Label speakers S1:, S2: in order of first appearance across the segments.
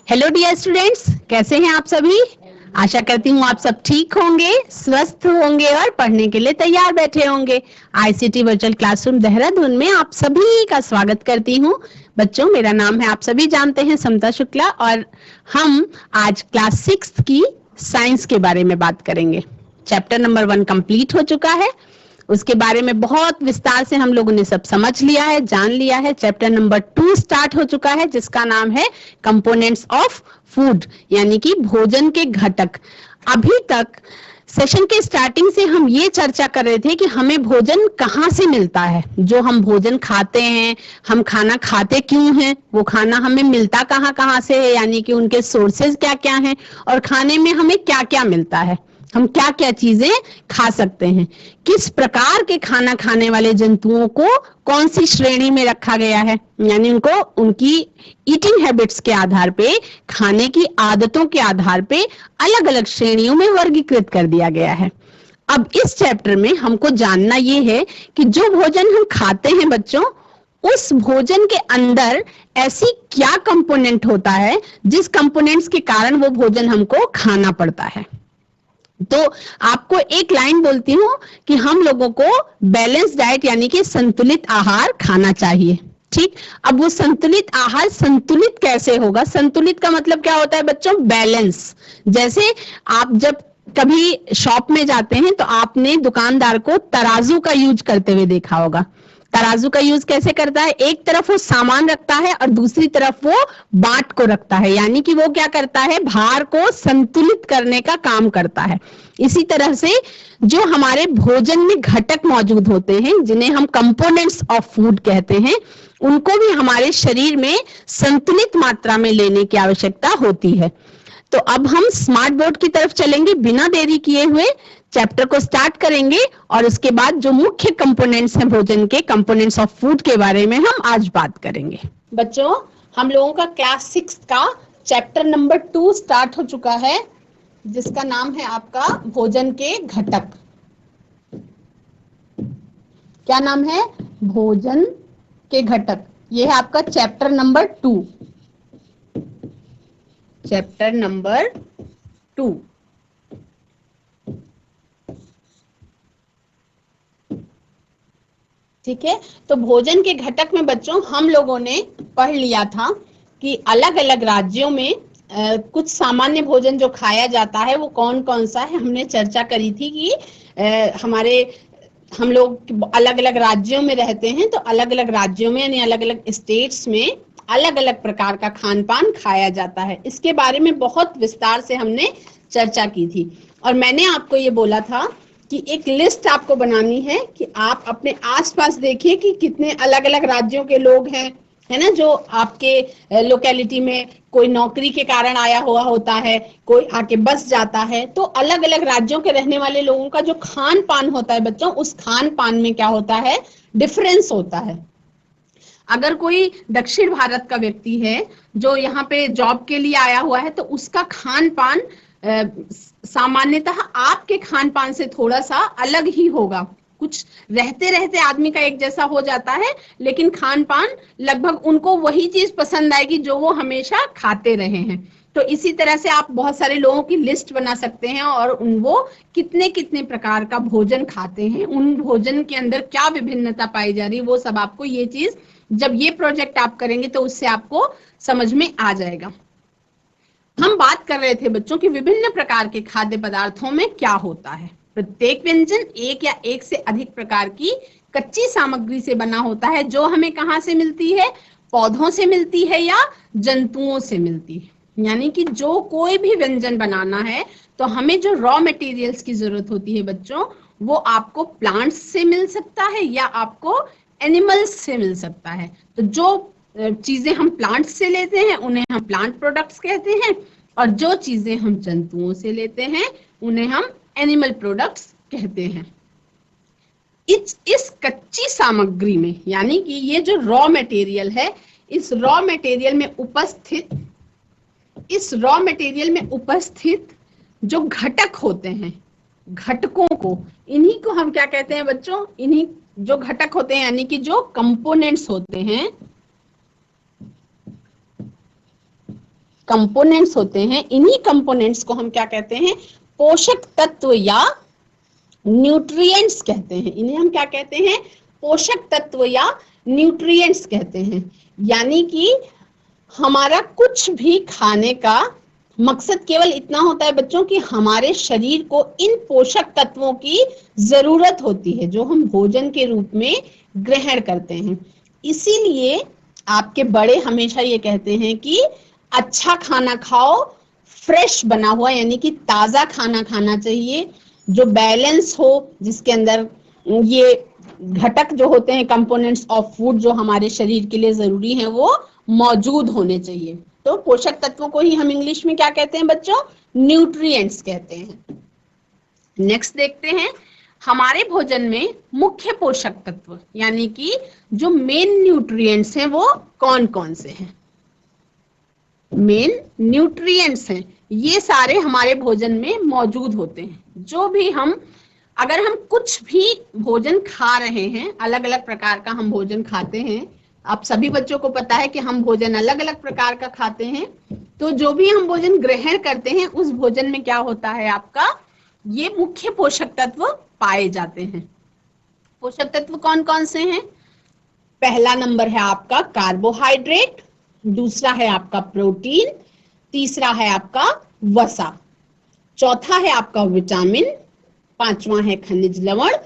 S1: Hello dear students, कैसे हैं आप सभी। आशा करती हूँ आप सब ठीक होंगे, स्वस्थ होंगे और पढ़ने के लिए तैयार बैठे होंगे। आईसीटी वर्चुअल क्लासरूम देहरादून में आप सभी का स्वागत करती हूँ। बच्चों, मेरा नाम है, आप सभी जानते हैं, समता शुक्ला, और हम आज क्लास 6 की साइंस के बारे में बात करेंगे। चैप्टर नंबर 1 कंप्लीट हो चुका है। उसके बारे में बहुत विस्तार से हम लोगों ने सब समझ लिया है, जान लिया है। चैप्टर नंबर 2 स्टार्ट हो चुका है, जिसका नाम है कंपोनेंट्स ऑफ फूड, यानी कि भोजन के घटक। अभी तक सेशन के स्टार्टिंग से हम ये चर्चा कर रहे थे कि हमें भोजन कहाँ से मिलता है। जो हम भोजन खाते हैं, हम खाना खाते क्यों हैं, वो खाना हमें मिलता कहाँ कहाँ से है, यानी कि उनके सोर्सेज क्या क्या हैं, और खाने में हमें क्या क्या मिलता है, हम क्या क्या चीजें खा सकते हैं। किस प्रकार के खाना खाने वाले जंतुओं को कौन सी श्रेणी में रखा गया है, यानी उनको उनकी ईटिंग हैबिट्स के आधार पे, खाने की आदतों के आधार पे अलग अलग श्रेणियों में वर्गीकृत कर दिया गया है। अब इस चैप्टर में हमको जानना ये है कि जो भोजन हम खाते हैं बच्चों, उस भोजन के अंदर ऐसी क्या कंपोनेंट होता है जिस कंपोनेंट्स के कारण वो भोजन हमको खाना पड़ता है। तो आपको एक लाइन बोलती हूँ कि हम लोगों को बैलेंस डाइट यानी कि संतुलित आहार खाना चाहिए। ठीक, अब वो संतुलित आहार संतुलित कैसे होगा? संतुलित का मतलब क्या होता है बच्चों? बैलेंस। जैसे आप जब कभी शॉप में जाते हैं तो आपने दुकानदार को तराजू का यूज करते हुए देखा होगा। तराजू का यूज कैसे करता है? एक तरफ वो सामान रखता है और दूसरी तरफ वो बाट को रखता है, यानी कि वो क्या करता है? भार को संतुलित करने का काम करता है। इसी तरह से जो हमारे भोजन में घटक मौजूद होते हैं, जिन्हें हम कंपोनेंट्स ऑफ फूड कहते हैं, उनको भी हमारे शरीर में संतुलित मात्रा में लेने की आवश्यकता होती है। तो अब हम स्मार्ट बोर्ड की तरफ चलेंगे, बिना देरी किए हुए चैप्टर को स्टार्ट करेंगे, और उसके बाद जो मुख्य कंपोनेंट्स हैं भोजन के, कंपोनेंट्स ऑफ फूड के बारे में हम आज बात करेंगे। बच्चों, हम लोगों का क्लास 6 का चैप्टर नंबर 2 स्टार्ट हो चुका है, जिसका नाम है आपका भोजन के घटक। क्या नाम है? भोजन के घटक। ये है आपका चैप्टर नंबर 2। Chapter number 2। ठीक है, तो भोजन के घटक में बच्चों हम लोगों ने पढ़ लिया था कि अलग अलग राज्यों में कुछ सामान्य भोजन जो खाया जाता है वो कौन कौन सा है। हमने चर्चा करी थी कि हम लोग अलग अलग राज्यों में रहते हैं, तो अलग अलग राज्यों में यानी अलग अलग स्टेट्स में अलग अलग प्रकार का खान पान खाया जाता है। इसके बारे में बहुत विस्तार से हमने चर्चा की थी, और मैंने आपको ये बोला था कि एक लिस्ट आपको बनानी है कि आप अपने आसपास देखिए कि कितने अलग अलग राज्यों के लोग हैं, है ना, जो आपके लोकेलिटी में कोई नौकरी के कारण आया हुआ होता है, कोई आके बस जाता है। तो अलग अलग राज्यों के रहने वाले लोगों का जो खान पान होता है बच्चों, उस खान पान में क्या होता है? डिफरेंस होता है। अगर कोई दक्षिण भारत का व्यक्ति है जो यहाँ पे जॉब के लिए आया हुआ है, तो उसका खान पान सामान्यतः आपके खान पान से थोड़ा सा अलग ही होगा। कुछ रहते रहते आदमी का एक जैसा हो जाता है, लेकिन खान पान लगभग उनको वही चीज पसंद आएगी जो वो हमेशा खाते रहे हैं। तो इसी तरह से आप बहुत सारे लोगों की लिस्ट बना सकते हैं, और वो कितने कितने प्रकार का भोजन खाते हैं, उन भोजन के अंदर क्या विभिन्नता पाई जा रही है, वो सब आपको ये चीज, जब ये प्रोजेक्ट आप करेंगे तो उससे आपको समझ में आ जाएगा। हम बात कर रहे थे बच्चों कि विभिन्न प्रकार के खाद्य पदार्थों में क्या होता है। प्रत्येक व्यंजन एक या एक से अधिक प्रकार की कच्ची सामग्री से बना होता है, जो हमें कहाँ से मिलती है? पौधों से मिलती है या जंतुओं से मिलती है। यानी कि जो कोई भी व्यंजन बनाना है तो हमें जो रॉ मटेरियल्स की जरूरत होती है बच्चों, वो आपको प्लांट्स से मिल सकता है या आपको एनिमल्स से मिल सकता है। तो जो चीजें हम प्लांट्स से लेते हैं उन्हें हम प्लांट प्रोडक्ट्स कहते हैं, और जो चीजें हम जंतुओं से लेते हैं उन्हें हम एनिमल प्रोडक्ट्स कहते हैं। इस कच्ची सामग्री में, यानी कि ये जो रॉ मटेरियल है, इस रॉ मटेरियल में उपस्थित जो घटक होते हैं, घटकों को, इन्हीं को हम क्या कहते हैं बच्चों? इन्हीं जो घटक होते हैं यानी कि जो कंपोनेंट्स होते हैं, कंपोनेंट्स होते हैं, इन्हीं कंपोनेंट्स को हम क्या कहते हैं, पोषक तत्व या न्यूट्रिएंट्स कहते हैं। इन्हें हम क्या कहते हैं, पोषक तत्व या न्यूट्रिएंट्स कहते हैं। यानी कि हमारा कुछ भी खाने का मकसद केवल इतना होता है बच्चों कि हमारे शरीर को इन पोषक तत्वों की जरूरत होती है जो हम भोजन के रूप में ग्रहण करते हैं। इसीलिए आपके बड़े हमेशा ये कहते हैं कि अच्छा खाना खाओ, फ्रेश बना हुआ यानी कि ताजा खाना खाना चाहिए, जो बैलेंस हो, जिसके अंदर ये घटक जो होते हैं, कंपोनेंट्स ऑफ फूड जो हमारे शरीर के लिए जरूरी हैं, वो मौजूद होने चाहिए। तो पोषक तत्वों को ही हम इंग्लिश में क्या कहते हैं बच्चों, न्यूट्रिएंट्स कहते हैं। नेक्स्ट देखते हैं, हमारे भोजन में मुख्य पोषक तत्व यानी कि जो मेन न्यूट्रिएंट्स हैं वो कौन कौन से हैं। मेन न्यूट्रिएंट्स हैं, ये सारे हमारे भोजन में मौजूद होते हैं। जो भी हम, अगर हम कुछ भी भोजन खा रहे हैं, अलग अलग प्रकार का हम भोजन खाते हैं, आप सभी बच्चों को पता है कि हम भोजन अलग अलग प्रकार का खाते हैं, तो जो भी हम भोजन ग्रहण करते हैं उस भोजन में क्या होता है आपका, ये मुख्य पोषक तत्व पाए जाते हैं। पोषक तत्व कौन कौन से हैं, पहला नंबर है आपका कार्बोहाइड्रेट, दूसरा है आपका प्रोटीन, तीसरा है आपका वसा, चौथा है आपका विटामिन, पांचवा है खनिज लवण,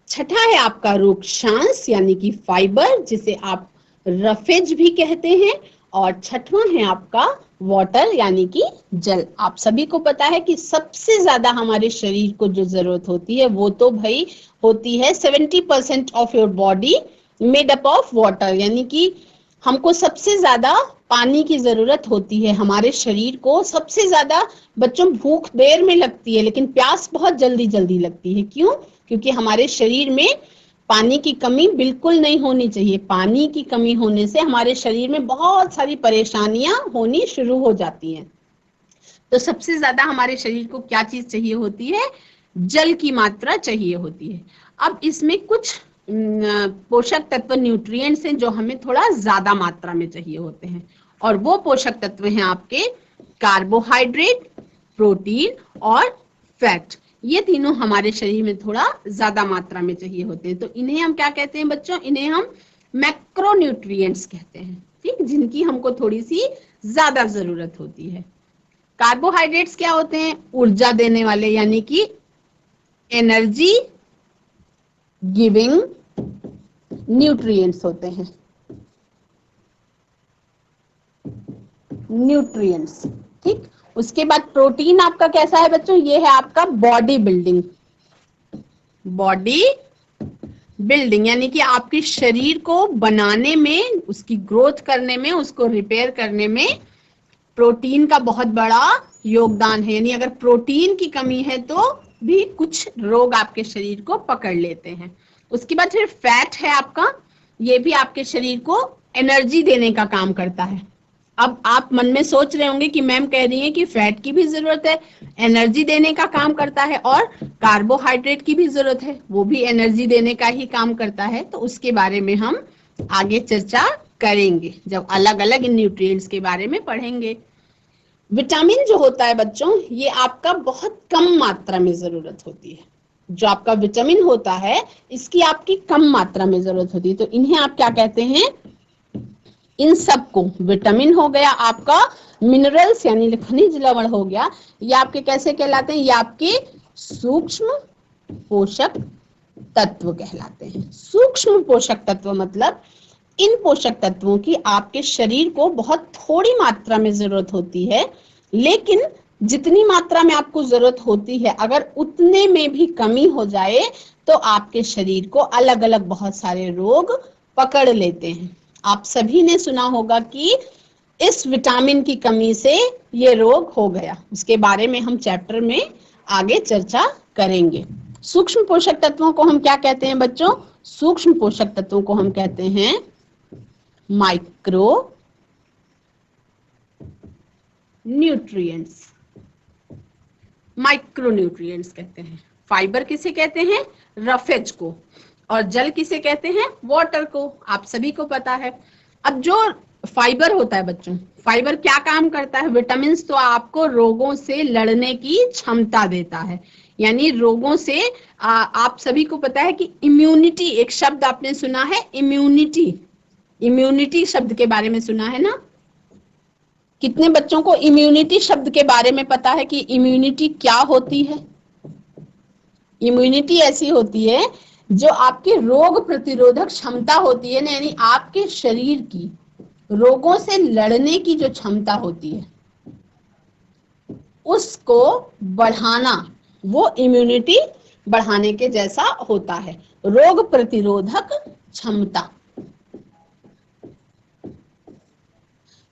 S1: छठा है आपका रोगशांस यानी कि फाइबर जिसे आप रफेज भी कहते हैं, और छठवां है आपका वाटर यानी कि जल। आप सभी को पता है कि सबसे ज्यादा हमारे शरीर को जो जरूरत होती है वो तो भाई होती है 70% of your body made up of water, यानी कि हमको सबसे ज्यादा पानी की जरूरत होती है। हमारे शरीर को सबसे ज्यादा बच्चों भूख देर में लगती है लेकिन प्यास बहुत जल्दी जल्दी लगती है। क्यों? क्योंकि हमारे शरीर में पानी की कमी बिल्कुल नहीं होनी चाहिए। पानी की कमी होने से हमारे शरीर में बहुत सारी परेशानियां होनी शुरू हो जाती हैं। तो सबसे ज्यादा हमारे शरीर को क्या चीज चाहिए होती है, जल की मात्रा चाहिए होती है। अब इसमें कुछ पोषक तत्व न्यूट्रिएंट्स हैं जो हमें थोड़ा ज्यादा मात्रा में चाहिए होते हैं, और वो पोषक तत्व हैं आपके कार्बोहाइड्रेट, प्रोटीन और फैट। ये तीनों हमारे शरीर में थोड़ा ज्यादा मात्रा में चाहिए होते हैं। तो इन्हें हम क्या कहते हैं बच्चों, इन्हें हम मैक्रोन्यूट्रिएंट्स कहते हैं, ठीक, जिनकी हमको थोड़ी सी ज्यादा जरूरत होती है। कार्बोहाइड्रेट्स क्या होते हैं, ऊर्जा देने वाले यानी कि एनर्जी गिविंग न्यूट्रिएंट्स होते हैं, न्यूट्रिएंट्स, ठीक। उसके बाद प्रोटीन आपका कैसा है बच्चों, ये है आपका बॉडी बिल्डिंग, बॉडी बिल्डिंग यानी कि आपके शरीर को बनाने में, उसकी ग्रोथ करने में, उसको रिपेयर करने में प्रोटीन का बहुत बड़ा योगदान है। यानी अगर प्रोटीन की कमी है तो भी कुछ रोग आपके शरीर को पकड़ लेते हैं। उसके बाद फिर फैट है आपका, ये भी आपके शरीर को एनर्जी देने का काम करता है। अब आप मन में सोच रहे होंगे कि मैम कह रही है कि फैट की भी जरूरत है, एनर्जी देने का काम करता है, और कार्बोहाइड्रेट की भी जरूरत है, वो भी एनर्जी देने का ही काम करता है। तो उसके बारे में हम आगे चर्चा करेंगे जब अलग अलग इन न्यूट्रिएंट्स के बारे में पढ़ेंगे। विटामिन जो होता है बच्चों, ये आपका बहुत कम मात्रा में जरूरत होती है। जो आपका विटामिन होता है इसकी आपकी कम मात्रा में जरूरत होती है। तो इन्हें आप क्या कहते हैं, इन सबको, विटामिन हो गया आपका, मिनरल्स यानी खनिज लवण हो गया, ये आपके कैसे कहलाते हैं, ये आपके सूक्ष्म पोषक तत्व कहलाते हैं। सूक्ष्म पोषक तत्व मतलब इन पोषक तत्वों की आपके शरीर को बहुत थोड़ी मात्रा में जरूरत होती है, लेकिन जितनी मात्रा में आपको जरूरत होती है अगर उतने में भी कमी हो जाए तो आपके शरीर को अलग अलग बहुत सारे रोग पकड़ लेते हैं। आप सभी ने सुना होगा कि इस विटामिन की कमी से ये रोग हो गया, उसके बारे में हम चैप्टर में आगे चर्चा करेंगे। सूक्ष्म पोषक तत्वों को हम क्या कहते हैं बच्चों, सूक्ष्म पोषक तत्वों को हम कहते हैं माइक्रो न्यूट्रिएंट्स, माइक्रोन्यूट्रिएंट्स कहते हैं। फाइबर किसे कहते हैं, रफेज को, और जल किसे कहते हैं, वाटर को, आप सभी को पता है। अब जो फाइबर होता है बच्चों। फाइबर क्या काम करता है? विटामिन तो आपको रोगों से लड़ने की क्षमता देता है, यानी रोगों से आप सभी को पता है कि इम्यूनिटी, एक शब्द आपने सुना है इम्यूनिटी, इम्यूनिटी शब्द के बारे में सुना है ना? कितने बच्चों को इम्यूनिटी शब्द के बारे में पता है कि इम्यूनिटी क्या होती है? इम्यूनिटी ऐसी होती है जो आपकी रोग प्रतिरोधक क्षमता होती है ना, यानी आपके शरीर की रोगों से लड़ने की जो क्षमता होती है उसको बढ़ाना, वो इम्यूनिटी बढ़ाने के जैसा होता है, रोग प्रतिरोधक क्षमता।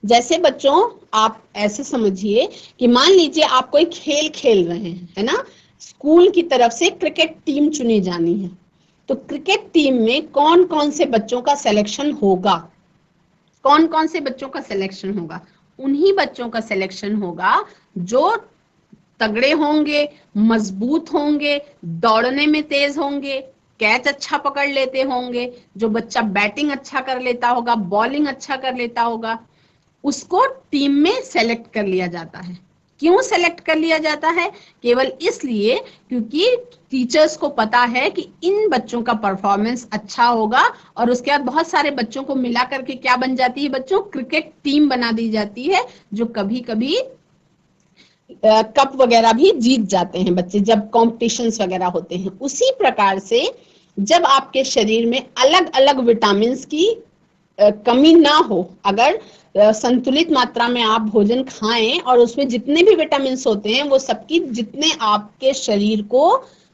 S1: जैसे बच्चों आप ऐसे समझिए कि मान लीजिए आप कोई खेल खेल रहे हैं, है ना, स्कूल की तरफ से क्रिकेट टीम चुनी जानी है, तो क्रिकेट टीम में कौन कौन से बच्चों का सिलेक्शन होगा? कौन कौन से बच्चों का सिलेक्शन होगा? उन्हीं बच्चों का सिलेक्शन होगा जो तगड़े होंगे, मजबूत होंगे, दौड़ने में तेज होंगे, कैच अच्छा पकड़ लेते होंगे, जो बच्चा बैटिंग अच्छा कर लेता होगा, बॉलिंग अच्छा कर लेता होगा, उसको टीम में सेलेक्ट कर लिया जाता है। क्यों सेलेक्ट कर लिया जाता है? केवल इसलिए क्योंकि टीचर्स को पता है कि इन बच्चों का परफॉर्मेंस अच्छा होगा, और उसके बाद बहुत सारे बच्चों को मिला करके क्या बन जाती है बच्चों? क्रिकेट टीम बना दी जाती है, जो कभी कभी कप वगैरह भी जीत जाते हैं बच्चे जब कॉम्पिटिशन्स वगैरह होते हैं। उसी प्रकार से जब आपके शरीर में अलग अलग विटामिन की कमी ना हो, अगर संतुलित मात्रा में आप भोजन खाएं और उसमें जितने भी विटामिन होते हैं वो सबकी जितने आपके शरीर को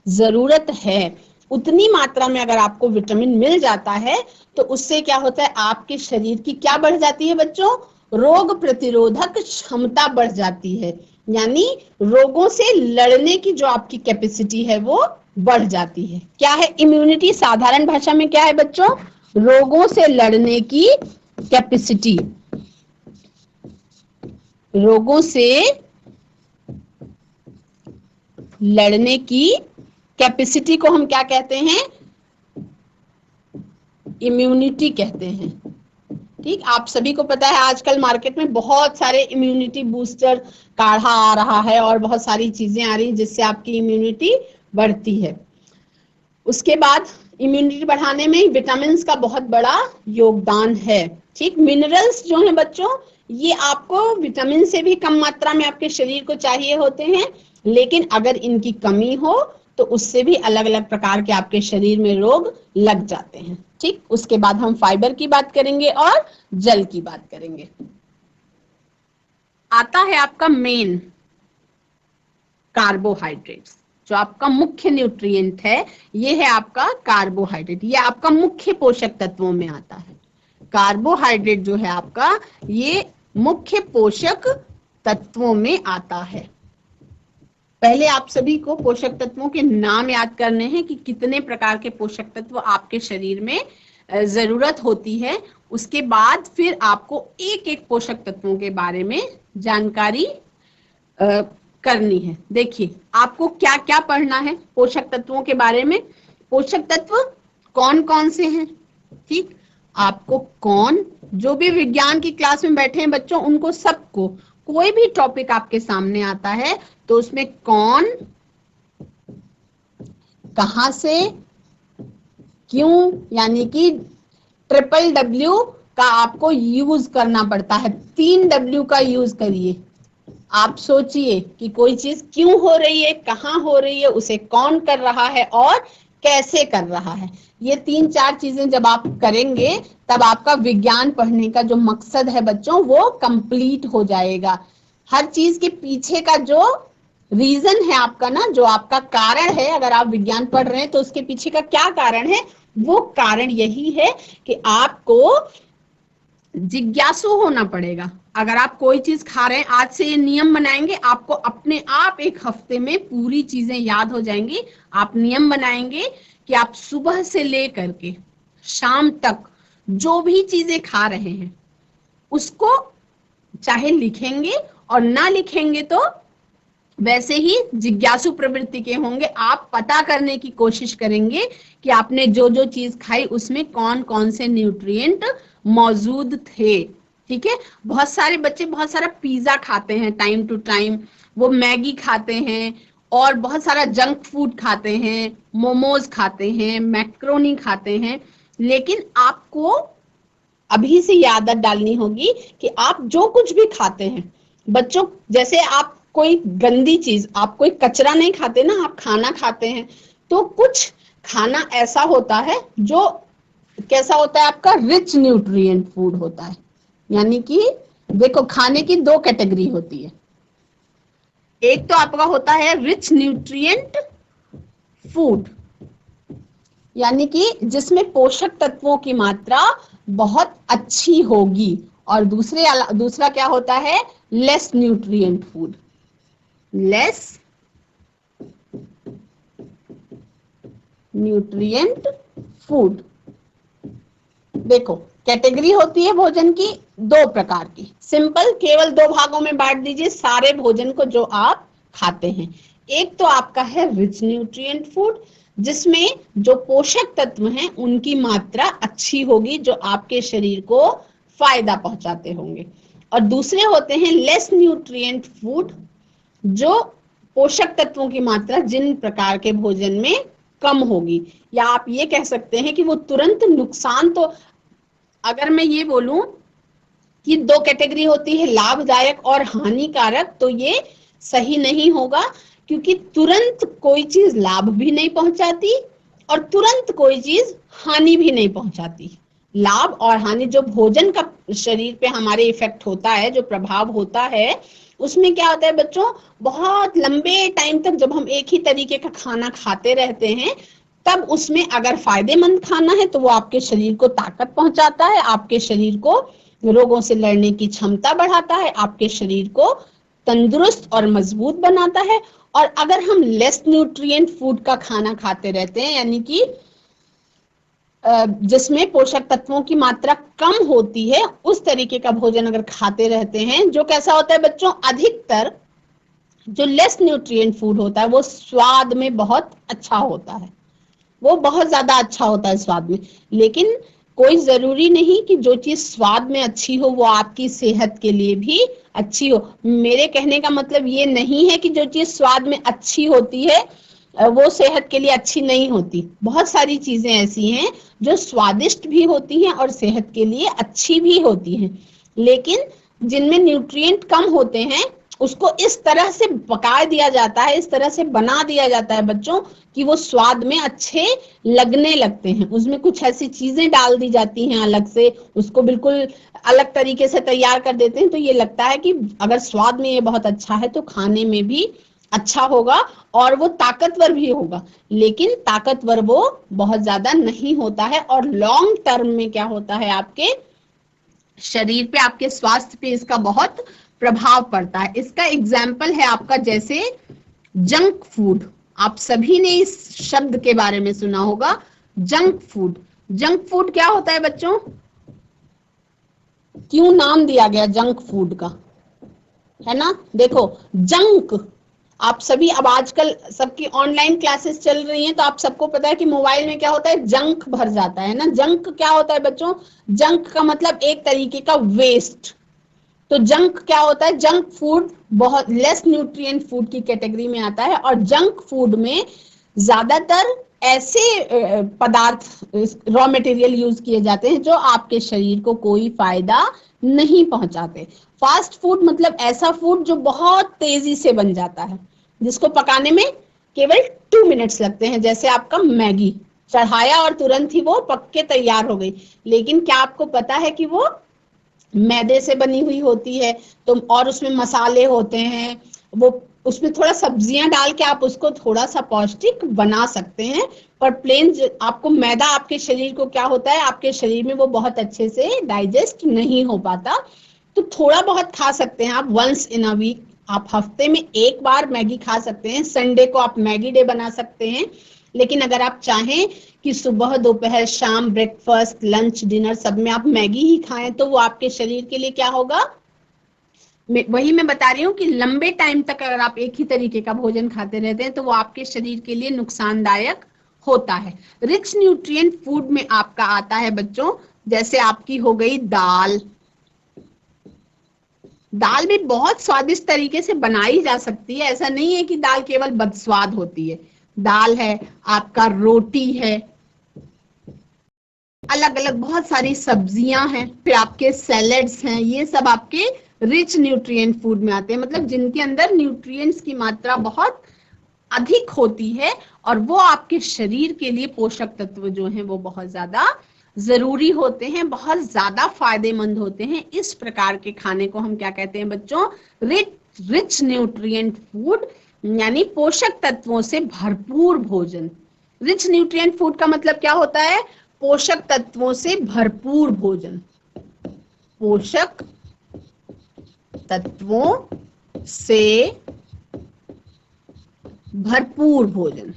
S1: जरूरत है उतनी मात्रा में अगर आपको विटामिन मिल जाता है तो उससे क्या होता है? आपके शरीर की क्या बढ़ जाती है बच्चों? रोग प्रतिरोधक क्षमता बढ़ जाती है, यानी रोगों से लड़ने की जो आपकी कैपेसिटी है वो बढ़ जाती है। क्या है इम्यूनिटी? साधारण भाषा में क्या है बच्चों? रोगों से लड़ने की कैपेसिटी। रोगों से लड़ने की कैपेसिटी को हम क्या कहते हैं? इम्यूनिटी कहते हैं। ठीक, आप सभी को पता है आजकल मार्केट में बहुत सारे इम्यूनिटी बूस्टर काढ़ा आ रहा है और बहुत सारी चीजें आ रही हैं जिससे आपकी इम्यूनिटी बढ़ती है। उसके बाद इम्यूनिटी बढ़ाने में विटामिन का बहुत बड़ा योगदान है। ठीक, मिनरल्स जो हैं बच्चों, ये आपको विटामिन से भी कम मात्रा में आपके शरीर को चाहिए होते हैं, लेकिन अगर इनकी कमी हो तो उससे भी अलग अलग प्रकार के आपके शरीर में रोग लग जाते हैं। ठीक, उसके बाद हम फाइबर की बात करेंगे और जल की बात करेंगे। आता है आपका मेन कार्बोहाइड्रेट्स, जो आपका मुख्य न्यूट्रिएंट है, ये है आपका कार्बोहाइड्रेट। ये आपका मुख्य पोषक तत्वों में आता है। कार्बोहाइड्रेट जो है आपका, ये मुख्य पोषक तत्वों में आता है। पहले आप सभी को पोषक तत्वों के नाम याद करने हैं कि कितने प्रकार के पोषक तत्व आपके शरीर में जरूरत होती है। उसके बाद फिर आपको एक एक पोषक तत्वों के बारे में जानकारी करनी है। देखिए आपको क्या क्या पढ़ना है पोषक तत्वों के बारे में। पोषक तत्व कौन कौन से हैं? ठीक, आपको कौन, जो भी विज्ञान की क्लास में बैठे हैं बच्चों, उनको सबको कोई भी टॉपिक आपके सामने आता है तो उसमें कौन, कहां से, क्यों, यानी कि WWW का आपको यूज करना पड़ता है। 3 W का यूज करिए। आप सोचिए कि कोई चीज क्यों हो रही है, कहाँ हो रही है, उसे कौन कर रहा है और कैसे कर रहा है। ये 3-4 चीजें जब आप करेंगे तब आपका विज्ञान पढ़ने का जो मकसद है बच्चों वो कंप्लीट हो जाएगा। हर चीज के पीछे का जो रीजन है आपका ना, जो आपका कारण है, अगर आप विज्ञान पढ़ रहे हैं तो उसके पीछे का क्या कारण है? वो कारण यही है कि आपको जिज्ञासु होना पड़ेगा। अगर आप कोई चीज खा रहे हैं, आज से ये नियम बनाएंगे, आपको अपने आप एक हफ्ते में पूरी चीजें याद हो जाएंगी। आप नियम बनाएंगे कि आप सुबह से लेकर के शाम तक जो भी चीजें खा रहे हैं उसको चाहे लिखेंगे, और ना लिखेंगे तो वैसे ही जिज्ञासु प्रवृत्ति के होंगे। आप पता करने की कोशिश करेंगे कि आपने जो जो चीज खाई उसमें कौन कौन से न्यूट्रिएंट मौजूद थे। ठीक है। बहुत सारे बच्चे बहुत सारा पिज्जा खाते हैं टाइम टू टाइम, वो मैगी खाते हैं और बहुत सारा जंक फूड खाते हैं, मोमोज खाते हैं, मैक्रोनी खाते हैं। लेकिन आपको अभी से ये आदत डालनी होगी कि आप जो कुछ भी खाते हैं, बच्चों जैसे आप कोई गंदी चीज, आप कोई कचरा नहीं खाते ना, आप खाना खाते हैं, तो कुछ खाना ऐसा होता है जो कैसा होता है आपका, रिच न्यूट्रिएंट फूड होता है। यानी कि देखो खाने की दो कैटेगरी होती है, एक तो आपका होता है रिच न्यूट्रिएंट फूड, यानी कि जिसमें पोषक तत्वों की मात्रा बहुत अच्छी होगी, और दूसरा क्या होता है, less nutrient food, less nutrient food. देखो कैटेगरी होती है भोजन की दो प्रकार की, सिंपल, केवल दो भागों में बांट दीजिए सारे भोजन को जो आप खाते हैं। एक तो आपका है रिच न्यूट्रिएंट फूड, जिसमें जो पोषक तत्व हैं उनकी मात्रा अच्छी होगी, जो आपके शरीर को फायदा पहुंचाते होंगे। और दूसरे होते हैं लेस न्यूट्रिएंट फूड, जो पोषक तत्वों की मात्रा जिन प्रकार के भोजन में कम होगी, या आप ये कह सकते हैं कि वो तुरंत नुकसान, तो अगर मैं ये बोलूं कि दो कैटेगरी होती है लाभदायक और हानिकारक, तो ये सही नहीं होगा, क्योंकि तुरंत कोई चीज लाभ भी नहीं पहुंचाती और तुरंत कोई चीज हानि भी नहीं पहुंचाती। लाभ और हानि, जो भोजन का शरीर पे हमारे इफेक्ट होता है, जो प्रभाव होता है, उसमें क्या होता है बच्चों, बहुत लंबे टाइम तक जब हम एक ही तरीके का खाना खाते रहते हैं, तब उसमें अगर फायदेमंद खाना है तो वो आपके शरीर को ताकत पहुंचाता है, आपके शरीर को रोगों से लड़ने की क्षमता बढ़ाता है, आपके शरीर को तंदुरुस्त और मजबूत बनाता है। और अगर हम लेस न्यूट्रिएंट फूड का खाना खाते रहते हैं, यानी कि जिसमें पोषक तत्वों की मात्रा कम होती है, उस तरीके का भोजन अगर खाते रहते हैं, जो कैसा होता है बच्चों, अधिकतर जो लेस न्यूट्रिएंट फूड होता है वो स्वाद में बहुत अच्छा होता है, वो बहुत ज्यादा अच्छा होता है स्वाद में। लेकिन कोई जरूरी नहीं कि जो चीज स्वाद में अच्छी हो वो आपकी सेहत के लिए भी अच्छी हो। मेरे कहने का मतलब ये नहीं है कि जो चीज स्वाद में अच्छी होती है वो सेहत के लिए अच्छी नहीं होती। बहुत सारी चीजें ऐसी हैं जो स्वादिष्ट भी होती हैं और सेहत के लिए अच्छी भी होती हैं, लेकिन जिनमें न्यूट्रिएंट कम होते हैं उसको इस तरह से पका दिया जाता है, इस तरह से बना दिया जाता है बच्चों कि वो स्वाद में अच्छे लगने लगते हैं। उसमें कुछ ऐसी चीजें डाल दी जाती हैं अलग से, उसको बिल्कुल अलग तरीके से तैयार कर देते हैं, तो ये लगता है कि अगर स्वाद में ये बहुत अच्छा है तो खाने में भी अच्छा होगा और वो ताकतवर भी होगा, लेकिन ताकतवर वो बहुत ज्यादा नहीं होता है, और लॉन्ग टर्म में क्या होता है, आपके शरीर पे, आपके स्वास्थ्य पे इसका बहुत प्रभाव पड़ता है। इसका एग्जाम्पल है आपका जैसे जंक फूड। आप सभी ने इस शब्द के बारे में सुना होगा, जंक फूड। जंक फूड क्या होता है बच्चों, क्यों नाम दिया गया जंक फूड का, है ना? देखो जंक, आप सभी अब आजकल सबकी ऑनलाइन क्लासेस चल रही हैं, तो आप सबको पता है कि मोबाइल में क्या होता है, जंक भर जाता है ना। जंक क्या होता है बच्चों, जंक का मतलब एक तरीके का वेस्ट। तो जंक क्या होता है, जंक फूड बहुत लेस न्यूट्रिएंट फूड की कैटेगरी में आता है, और जंक फूड में ज्यादातर ऐसे पदार्थ, रॉ मटेरियल यूज किए जाते हैं जो आपके शरीर को कोई फायदा नहीं पहुंचाते। फास्ट फूड मतलब ऐसा फूड जो बहुत तेजी से बन जाता है, जिसको पकाने में केवल 2 मिनट्स लगते हैं, जैसे आपका मैगी, चढ़ाया और तुरंत ही वो पक के तैयार हो गई। लेकिन क्या आपको पता है कि वो मैदे से बनी हुई होती है, तो और उसमें मसाले होते हैं, वो उसमें थोड़ा सब्जियां डाल के आप उसको थोड़ा सा पौष्टिक बना सकते हैं, पर प्लेन आपको मैदा आपके शरीर को क्या होता है, आपके शरीर में वो बहुत अच्छे से डाइजेस्ट नहीं हो पाता। तो थोड़ा बहुत खा सकते हैं आप, वंस इन अ वीक, आप हफ्ते में एक बार मैगी खा सकते हैं, संडे को आप मैगी डे बना सकते हैं। लेकिन अगर आप चाहें कि सुबह दोपहर शाम ब्रेकफास्ट लंच डिनर सब में आप मैगी ही खाएं, तो वो आपके शरीर के लिए क्या होगा, वही मैं बता रही हूँ कि लंबे टाइम तक अगर आप एक ही तरीके का भोजन खाते रहते हैं तो वो आपके शरीर के लिए नुकसानदायक होता है। रिच न्यूट्रिएंट फूड में आपका आता है बच्चों, जैसे आपकी हो गई दाल, दाल भी बहुत स्वादिष्ट तरीके से बनाई जा सकती है। ऐसा नहीं है कि दाल केवल बदस्वाद होती है। दाल है, आपका रोटी है, अलग अलग बहुत सारी सब्जियां हैं, फिर आपके सैलेड्स हैं, ये सब आपके रिच न्यूट्रिएंट फूड में आते हैं, मतलब जिनके अंदर न्यूट्रिएंट्स की मात्रा बहुत अधिक होती है और वो आपके शरीर के लिए पोषक तत्व जो हैं वो बहुत ज्यादा जरूरी होते हैं, बहुत ज्यादा फायदेमंद होते हैं। इस प्रकार के खाने को हम क्या कहते हैं बच्चों? रिच रिच न्यूट्रिएंट फूड, यानी पोषक तत्वों से भरपूर भोजन। रिच न्यूट्रिएंट फूड का मतलब क्या होता है? पोषक तत्वों से भरपूर भोजन, पोषक तत्वों से भरपूर भोजन,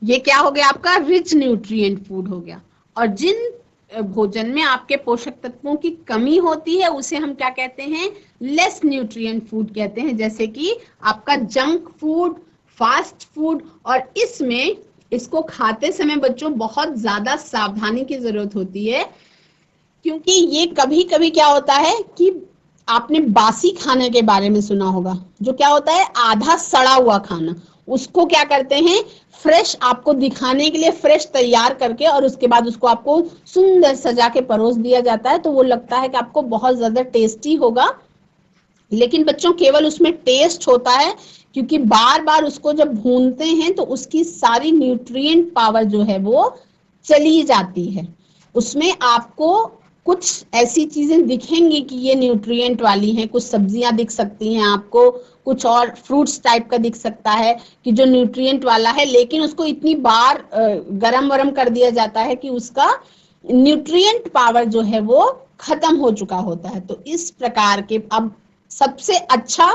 S1: ये क्या हो गया? आपका रिच न्यूट्रिएंट फूड हो गया। और जिन भोजन में आपके पोषक तत्वों की कमी होती है उसे हम क्या कहते हैं? लेस न्यूट्रिएंट फूड कहते हैं, जैसे कि आपका जंक फूड, फास्ट फूड। और इसमें इसको खाते समय बच्चों बहुत ज्यादा सावधानी की जरूरत होती है, क्योंकि ये कभी कभी क्या होता है कि आपने बासी खाने के बारे में सुना होगा, जो क्या होता है? आधा सड़ा हुआ खाना। उसको क्या करते हैं? फ्रेश आपको दिखाने के लिए फ्रेश तैयार करके और उसके बाद उसको आपको सुंदर सजा के परोस दिया जाता है, तो वो लगता है कि आपको बहुत ज्यादा टेस्टी होगा, लेकिन बच्चों केवल उसमें टेस्ट होता है, क्योंकि बार बार उसको जब भूनते हैं तो उसकी सारी न्यूट्रिएंट पावर जो है वो चली जाती है। उसमें आपको कुछ ऐसी चीजें दिखेंगी कि ये न्यूट्रिएंट वाली हैं, कुछ सब्जियां दिख सकती हैं आपको, कुछ और फ्रूट्स टाइप का दिख सकता है कि जो न्यूट्रिएंट वाला है, लेकिन उसको इतनी बार गरम वरम कर दिया जाता है कि उसका न्यूट्रिएंट पावर जो है वो खत्म हो चुका होता है। तो इस प्रकार के, अब सबसे अच्छा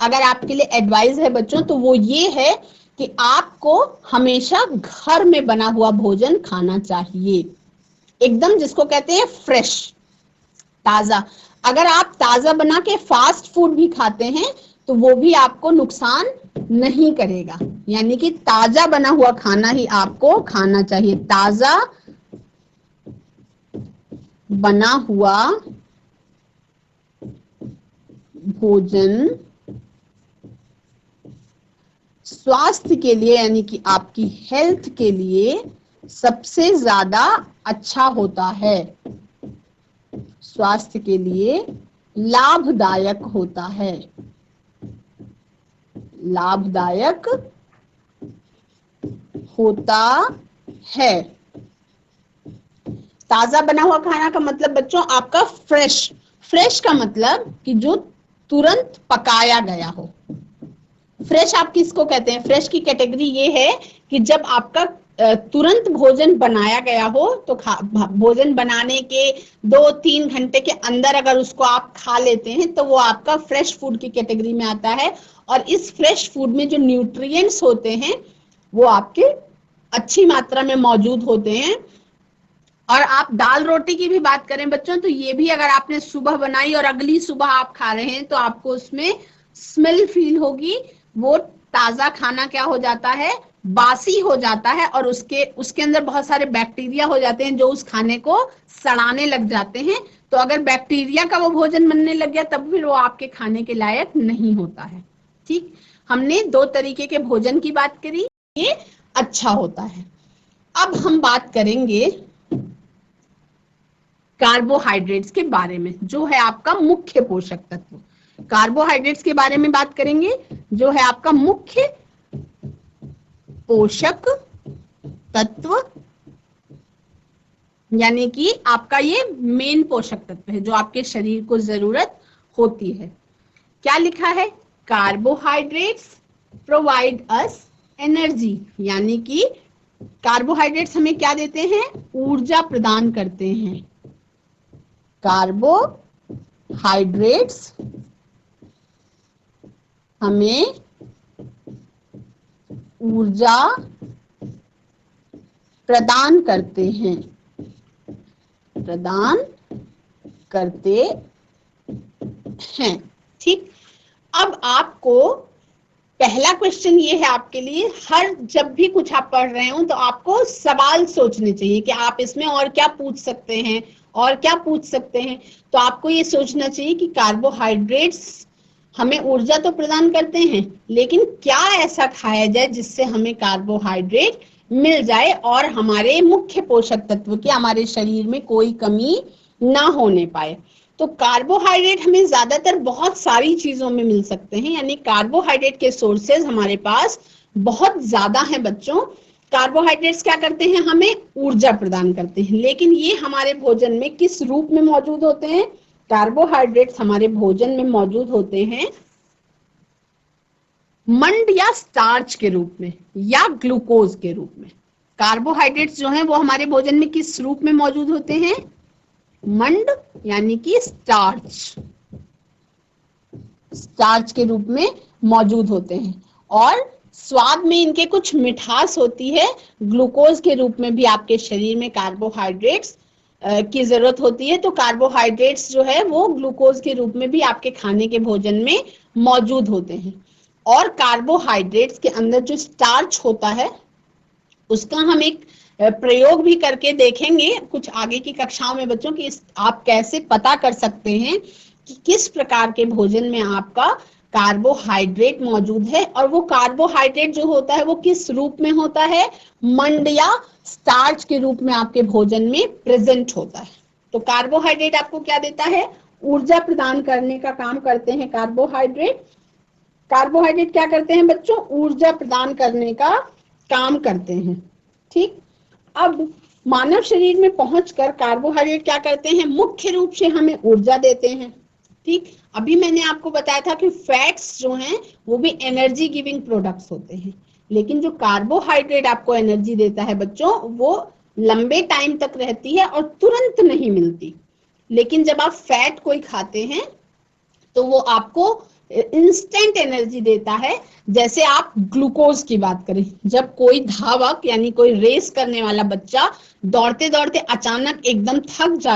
S1: अगर आपके लिए एडवाइस है बच्चों तो वो ये है कि आपको हमेशा घर में बना हुआ भोजन खाना चाहिए, एकदम जिसको कहते हैं फ्रेश, ताजा। अगर आप ताजा बना के फास्ट फूड भी खाते हैं तो वो भी आपको नुकसान नहीं करेगा, यानी कि ताजा बना हुआ खाना ही आपको खाना चाहिए। ताजा बना हुआ भोजन स्वास्थ्य के लिए, यानी कि आपकी हेल्थ के लिए सबसे ज्यादा अच्छा होता है, स्वास्थ्य के लिए लाभदायक होता है, लाभदायक होता है। ताजा बना हुआ खाना का मतलब बच्चों आपका फ्रेश, फ्रेश का मतलब कि जो तुरंत पकाया गया हो। फ्रेश आप किसको कहते हैं? फ्रेश की कैटेगरी ये है कि जब आपका तुरंत भोजन बनाया गया हो, तो भोजन बनाने के 2-3 घंटे के अंदर अगर उसको आप खा लेते हैं तो वो आपका फ्रेश फूड की कैटेगरी में आता है। और इस फ्रेश फूड में जो न्यूट्रिएंट्स होते हैं वो आपके अच्छी मात्रा में मौजूद होते हैं। और आप दाल रोटी की भी बात करें बच्चों, तो ये भी अगर आपने सुबह बनाई और अगली सुबह आप खा रहे हैं तो आपको उसमें स्मेल फील होगी, वो ताजा खाना क्या हो जाता है? बासी हो जाता है, और उसके उसके अंदर बहुत सारे बैक्टीरिया हो जाते हैं जो उस खाने को सड़ाने लग जाते हैं। तो अगर बैक्टीरिया का वो भोजन बनने लग गया तब फिर वो आपके खाने के लायक नहीं होता है। ठीक, हमने 2 तरीके के भोजन की बात करी, ये अच्छा होता है। अब हम बात करेंगे कार्बोहाइड्रेट्स के बारे में, जो है आपका मुख्य पोषक तत्व। कार्बोहाइड्रेट्स के बारे में बात करेंगे, जो है आपका मुख्य पोषक तत्व, यानी कि आपका ये मेन पोषक तत्व है जो आपके शरीर को जरूरत होती है। क्या लिखा है? कार्बोहाइड्रेट्स प्रोवाइड अस एनर्जी, यानी कि कार्बोहाइड्रेट्स हमें क्या देते हैं? ऊर्जा प्रदान करते हैं। कार्बोहाइड्रेट्स हमें ऊर्जा प्रदान करते हैं, प्रदान करते हैं। ठीक, अब आपको पहला क्वेश्चन ये है आपके लिए, हर जब भी कुछ आप पढ़ रहे हो तो आपको सवाल सोचने चाहिए कि आप इसमें और क्या पूछ सकते हैं, और क्या पूछ सकते हैं। तो आपको ये सोचना चाहिए कि कार्बोहाइड्रेट्स हमें ऊर्जा तो प्रदान करते हैं, लेकिन क्या ऐसा खाया जाए जिससे हमें कार्बोहाइड्रेट मिल जाए और हमारे मुख्य पोषक तत्व की हमारे शरीर में कोई कमी ना होने पाए। तो कार्बोहाइड्रेट हमें ज्यादातर बहुत सारी चीजों में मिल सकते हैं, यानी कार्बोहाइड्रेट के सोर्सेज हमारे पास बहुत ज्यादा हैं बच्चों। कार्बोहाइड्रेट्स क्या करते हैं, हमें ऊर्जा प्रदान करते हैं, लेकिन ये हमारे भोजन में किस रूप में मौजूद होते हैं? कार्बोहाइड्रेट्स हमारे भोजन में मौजूद होते हैं मंड या स्टार्च के रूप में या ग्लूकोज के रूप में। कार्बोहाइड्रेट्स जो हैं वो हमारे भोजन में किस रूप में मौजूद होते हैं? मंड यानी कि स्टार्च, स्टार्च के रूप में मौजूद होते हैं। और स्वाद में इनके कुछ मिठास होती है। ग्लूकोज के रूप में भी आपके शरीर में कार्बोहाइड्रेट्स की जरूरत होती है। तो कार्बोहाइड्रेट्स जो है वो ग्लूकोज के रूप में भी आपके खाने के भोजन में मौजूद होते हैं। और कार्बोहाइड्रेट्स के अंदर जो स्टार्च होता है उसका हम एक प्रयोग भी करके देखेंगे कुछ आगे की कक्षाओं में बच्चों की, आप कैसे पता कर सकते हैं कि किस प्रकार के भोजन में आपका कार्बोहाइड्रेट मौजूद है, और वो कार्बोहाइड्रेट जो होता है वो किस रूप में होता है? मंड या स्टार्च के रूप में आपके भोजन में प्रेजेंट होता है। तो कार्बोहाइड्रेट आपको क्या देता है? ऊर्जा प्रदान करने का काम करते हैं कार्बोहाइड्रेट। कार्बोहाइड्रेट क्या करते हैं बच्चों? ऊर्जा प्रदान करने का काम करते हैं। ठीक, अब मानव शरीर में पहुंचकर कार्बोहाइड्रेट क्या करते हैं? मुख्य रूप से हमें ऊर्जा देते हैं। ठीक, अभी मैंने आपको बताया था कि फैट्स जो हैं वो भी एनर्जी गिविंग प्रोडक्ट्स होते हैं, लेकिन जो कार्बोहाइड्रेट आपको एनर्जी देता है बच्चों वो लंबे टाइम तक रहती है और तुरंत नहीं मिलती। लेकिन जब आप फैट कोई खाते हैं तो वो आपको इंस्टेंट एनर्जी देता है। जैसे आप ग्लूकोज की बात करें, जब कोई धावक यानी कोई रेस करने वाला बच्चा दौड़ते दौड़ते अचानक एकदम थक जाता,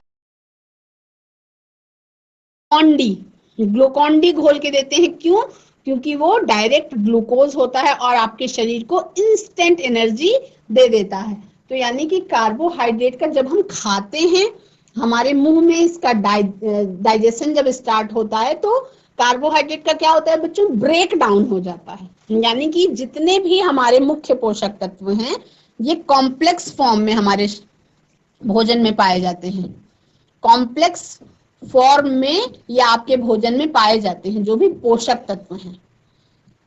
S1: ग्लूकॉन डी घोल के देते हैं। क्यों? क्योंकि वो डायरेक्ट ग्लूकोज होता है और आपके शरीर को इंस्टेंट एनर्जी दे देता है। तो यानी कि कार्बोहाइड्रेट का जब हम खाते हैं, हमारे मुंह में इसका डाइजेशन जब स्टार्ट होता है तो कार्बोहाइड्रेट का क्या होता है बच्चों? ब्रेक डाउन हो जाता है। यानी कि जितने भी हमारे मुख्य पोषक तत्व हैं ये कॉम्प्लेक्स फॉर्म में हमारे भोजन में पाए जाते हैं। कॉम्प्लेक्स फॉर्म में ये आपके भोजन में पाए जाते हैं। जो भी पोषक तत्व हैं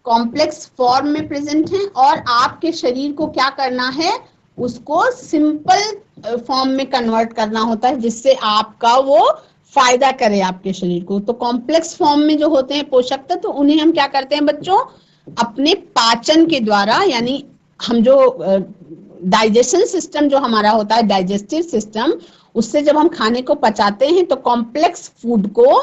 S1: कॉम्प्लेक्स फॉर्म में प्रेजेंट हैं, और आपके शरीर को क्या करना है? उसको सिंपल फॉर्म में कन्वर्ट करना होता है जिससे आपका वो फायदा करे आपके शरीर को। तो कॉम्प्लेक्स फॉर्म में जो होते हैं पोषक तत्व उन्हें हम क्या करते हैं बच्चों? अपने पाचन के द्वारा, यानी हम जो डाइजेशन सिस्टम जो हमारा होता है, डाइजेस्टिव सिस्टम, उससे जब हम खाने को पचाते हैं तो कॉम्प्लेक्स फूड को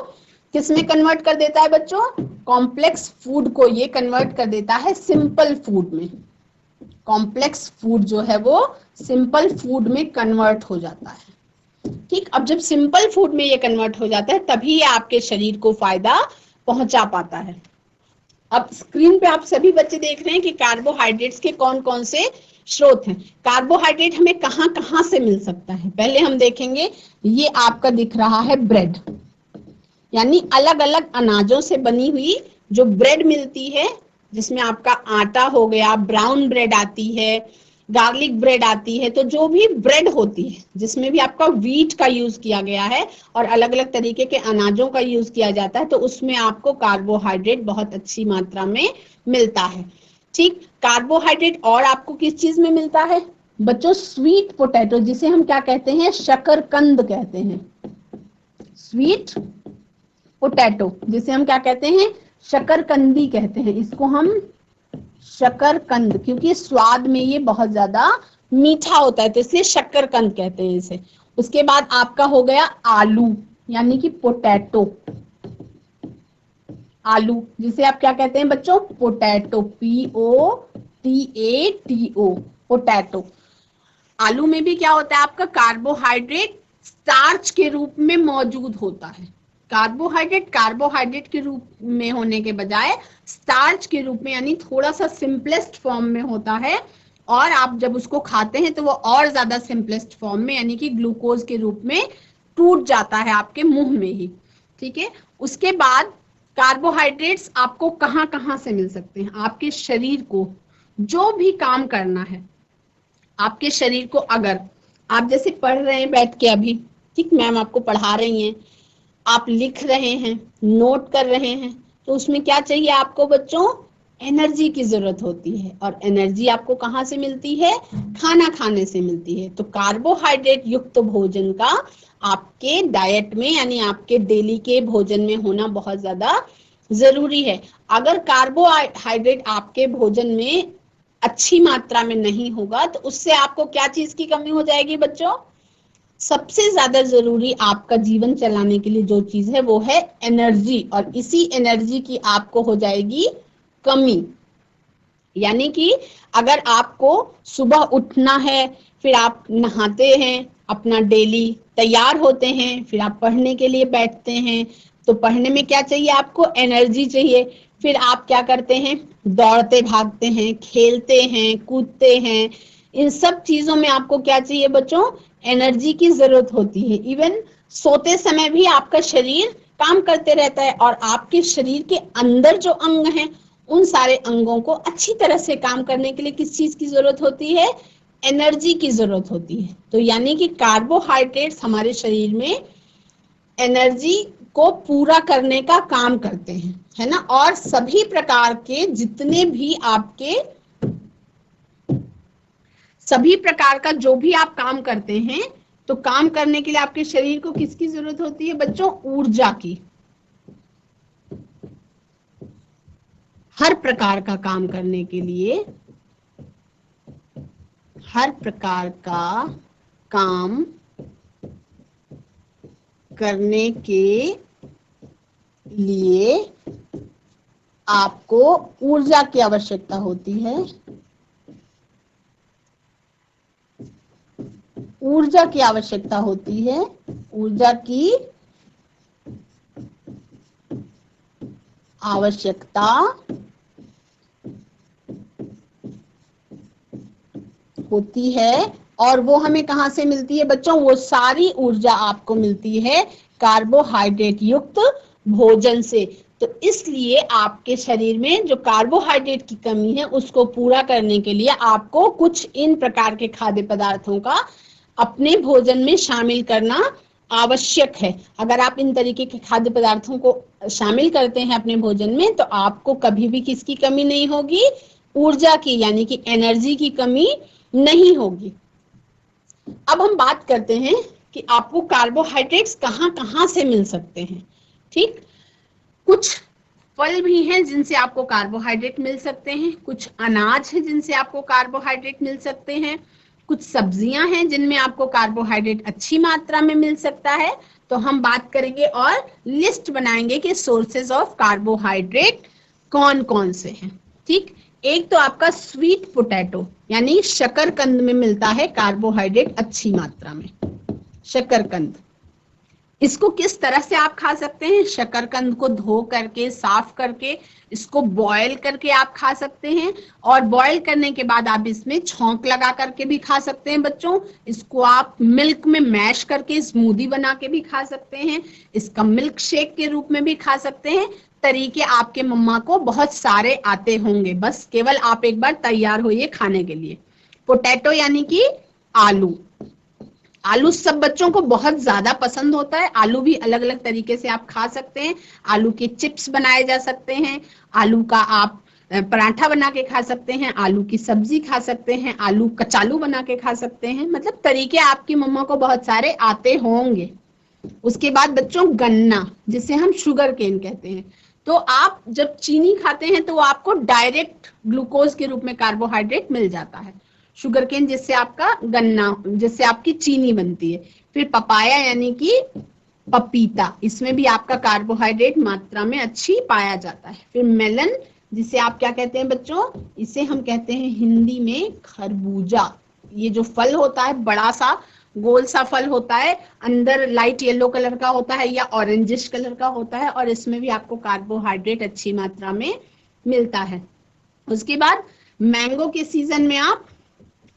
S1: किस में कन्वर्ट कर देता है बच्चों? कॉम्प्लेक्स फूड को ये कन्वर्ट कर देता है सिंपल फूड में। कॉम्प्लेक्स फूड जो है वो सिंपल फूड में कन्वर्ट हो जाता है। ठीक, अब जब सिंपल फूड में ये कन्वर्ट हो जाता है तभी ये आपके शरीर को फायदा पहुंचा पाता है। अब स्क्रीन पे आप सभी बच्चे देख रहे हैं कि कार्बोहाइड्रेट्स के कौन कौन से स्रोत हैं। कार्बोहाइड्रेट हमें कहां कहां से मिल सकता है? पहले हम देखेंगे, ये आपका दिख रहा है ब्रेड, यानी अलग अलग अनाजों से बनी हुई जो ब्रेड मिलती है, जिसमें आपका आटा हो गया, ब्राउन ब्रेड आती है, गार्लिक ब्रेड आती है। तो जो भी ब्रेड होती है जिसमें भी आपका व्हीट का यूज किया गया है और अलग अलग तरीके के अनाजों का यूज किया जाता है, तो उसमें आपको कार्बोहाइड्रेट बहुत अच्छी मात्रा में मिलता है। ठीक, कार्बोहाइड्रेट और आपको किस चीज में मिलता है बच्चों? स्वीट पोटैटो, जिसे हम क्या कहते हैं? शकरकंद कहते हैं। स्वीट पोटैटो जिसे हम क्या कहते हैं? शकरकंदी कहते हैं। इसको हम शकरकंद, क्योंकि स्वाद में ये बहुत ज्यादा मीठा होता है तो इसलिए शकरकंद कहते हैं इसे। उसके बाद आपका हो गया आलू, यानी कि पोटैटो। आलू जिसे आप क्या कहते हैं बच्चों? Potato, POTATO, potato. आलू में भी क्या होता है आपका? कार्बोहाइड्रेट स्टार्च के रूप में मौजूद होता है। कार्बोहाइड्रेट कार्बोहाइड्रेट के रूप में होने के बजाय स्टार्च के रूप में यानी थोड़ा सा सिंपलेस्ट फॉर्म में होता है, और आप जब उसको खाते हैं तो वो और ज्यादा सिंपलेस्ट फॉर्म में यानी कि ग्लूकोज के रूप में टूट जाता है आपके मुंह में ही। ठीक है, उसके बाद कार्बोहाइड्रेट्स आपको कहां कहां से मिल सकते हैं? आपके शरीर को जो भी काम करना है, आपके शरीर को, अगर आप जैसे पढ़ रहे हैं बैठ के अभी, ठीक, मैम आपको पढ़ा रही हैं, आप लिख रहे हैं, नोट कर रहे हैं, तो उसमें क्या चाहिए आपको बच्चों? एनर्जी की जरूरत होती है, और एनर्जी आपको कहाँ से मिलती है? खाना खाने से मिलती है। तो कार्बोहाइड्रेट युक्त भोजन का आपके डाइट में यानी आपके डेली के भोजन में होना बहुत ज्यादा जरूरी है। अगर कार्बोहाइड्रेट आपके भोजन में अच्छी मात्रा में नहीं होगा तो उससे आपको क्या चीज की कमी हो जाएगी बच्चों? सबसे ज्यादा जरूरी आपका जीवन चलाने के लिए जो चीज है वो है एनर्जी, और इसी एनर्जी की आपको हो जाएगी कमी। यानी कि अगर आपको सुबह उठना है, फिर आप नहाते हैं, अपना डेली तैयार होते हैं, फिर आप पढ़ने के लिए बैठते हैं, तो पढ़ने में क्या चाहिए आपको? एनर्जी चाहिए। फिर आप क्या करते हैं? दौड़ते भागते हैं, खेलते हैं, कूदते हैं, इन सब चीजों में आपको क्या चाहिए बच्चों? एनर्जी की जरूरत होती है। इवन सोते समय भी आपका शरीर काम करते रहता है, और आपके शरीर के अंदर जो अंग हैं उन सारे अंगों को अच्छी तरह से काम करने के लिए किस चीज की जरूरत होती है? एनर्जी की जरूरत होती है। तो यानी कि कार्बोहाइड्रेट्स हमारे शरीर में एनर्जी को पूरा करने का काम करते हैं, है ना। और सभी प्रकार के जितने भी आपके सभी प्रकार का जो भी आप काम करते हैं, तो काम करने के लिए आपके शरीर को किसकी जरूरत होती है बच्चों? ऊर्जा की। हर प्रकार का काम करने के लिए, हर प्रकार का काम करने के लिए आपको ऊर्जा की आवश्यकता होती है। ऊर्जा की आवश्यकता होती है, ऊर्जा की आवश्यकता होती है। और वो हमें कहां से मिलती है बच्चों? वो सारी ऊर्जा आपको मिलती है कार्बोहाइड्रेट युक्त भोजन से। तो इसलिए आपके शरीर में जो कार्बोहाइड्रेट की कमी है उसको पूरा करने के लिए आपको कुछ इन प्रकार के खाद्य पदार्थों का अपने भोजन में शामिल करना आवश्यक है। अगर आप इन तरीके के खाद्य पदार्थों को शामिल करते हैं अपने भोजन में, तो आपको कभी भी किसकी कमी नहीं होगी? ऊर्जा की, यानी कि एनर्जी की कमी नहीं होगी। अब हम बात करते हैं कि आपको कार्बोहाइड्रेट्स कहां कहां से मिल सकते हैं। ठीक, कुछ फल भी हैं जिनसे आपको कार्बोहाइड्रेट मिल सकते हैं, कुछ अनाज है जिनसे आपको कार्बोहाइड्रेट मिल सकते हैं, कुछ सब्जियां हैं जिनमें आपको कार्बोहाइड्रेट अच्छी मात्रा में मिल सकता है। तो हम बात करेंगे और लिस्ट बनाएंगे कि सोर्सेज ऑफ कार्बोहाइड्रेट कौन कौन से हैं। ठीक, एक तो आपका स्वीट पोटैटो यानी शकरकंद में मिलता है कार्बोहाइड्रेट अच्छी मात्रा में। शकरकंद, इसको किस तरह से आप खा सकते हैं? शकरकंद को धो करके, साफ करके, इसको बॉयल करके आप खा सकते हैं, और बॉयल करने के बाद आप इसमें छौंक लगा करके भी खा सकते हैं बच्चों। इसको आप मिल्क में मैश करके स्मूदी बना के भी खा सकते हैं, इसका मिल्क शेक के रूप में भी खा सकते हैं। तरीके आपके मम्मा को बहुत सारे आते होंगे, बस केवल आप एक बार तैयार होइए खाने के लिए। पोटैटो यानी कि आलू, आलू सब बच्चों को बहुत ज्यादा पसंद होता है। आलू भी अलग अलग तरीके से आप खा सकते हैं। आलू के चिप्स बनाए जा सकते हैं, आलू का आप पराठा बना के खा सकते हैं, आलू की सब्जी खा सकते हैं, आलू कचालू बना के खा सकते हैं। मतलब तरीके आपकी मम्मा को बहुत सारे आते होंगे। उसके बाद बच्चों गन्ना, जिसे हम शुगर केन कहते हैं, तो आप जब चीनी खाते हैं तो आपको डायरेक्ट ग्लूकोज के रूप में कार्बोहाइड्रेट मिल जाता है। शुगर केन जिससे आपका गन्ना, जिससे आपकी चीनी बनती है। फिर पपाया यानी कि पपीता, इसमें भी आपका कार्बोहाइड्रेट मात्रा में अच्छी पाया जाता है। फिर मेलन, जिसे आप क्या कहते हैं बच्चों? इसे हम कहते हैं हिंदी में खरबूजा। ये जो फल होता है बड़ा सा, गोल सा फल होता है, अंदर लाइट येलो कलर का होता है या ऑरेंजिश कलर का होता है, और इसमें भी आपको कार्बोहाइड्रेट अच्छी मात्रा में मिलता है। उसके बाद मैंगो के सीजन में आप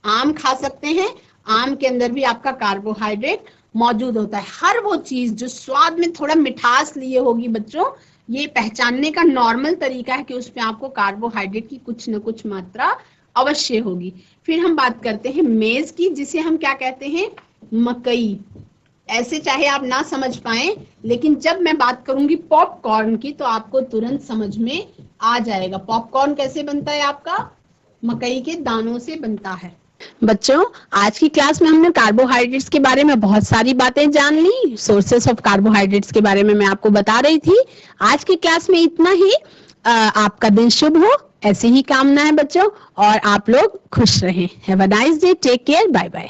S1: आम खा सकते हैं, आम के अंदर भी आपका कार्बोहाइड्रेट मौजूद होता है। हर वो चीज जो स्वाद में थोड़ा मिठास लिए होगी बच्चों, ये पहचानने का नॉर्मल तरीका है कि उसमें आपको कार्बोहाइड्रेट की कुछ न कुछ मात्रा अवश्य होगी। फिर हम बात करते हैं मेज की, जिसे हम क्या कहते हैं, मकई। ऐसे चाहे आप ना समझ पाए, लेकिन जब मैं बात करूंगी पॉपकॉर्न की तो आपको तुरंत समझ में आ जाएगा। पॉपकॉर्न कैसे बनता है आपका, मकई के दानों से बनता है। बच्चों, आज की क्लास में हमने कार्बोहाइड्रेट्स के बारे में बहुत सारी बातें जान ली। सोर्सेस ऑफ कार्बोहाइड्रेट्स के बारे में मैं आपको बता रही थी। आज की क्लास में इतना ही। आपका दिन शुभ हो, ऐसी ही कामना है बच्चों, और आप लोग खुश रहें। Have a nice day, take care, bye bye.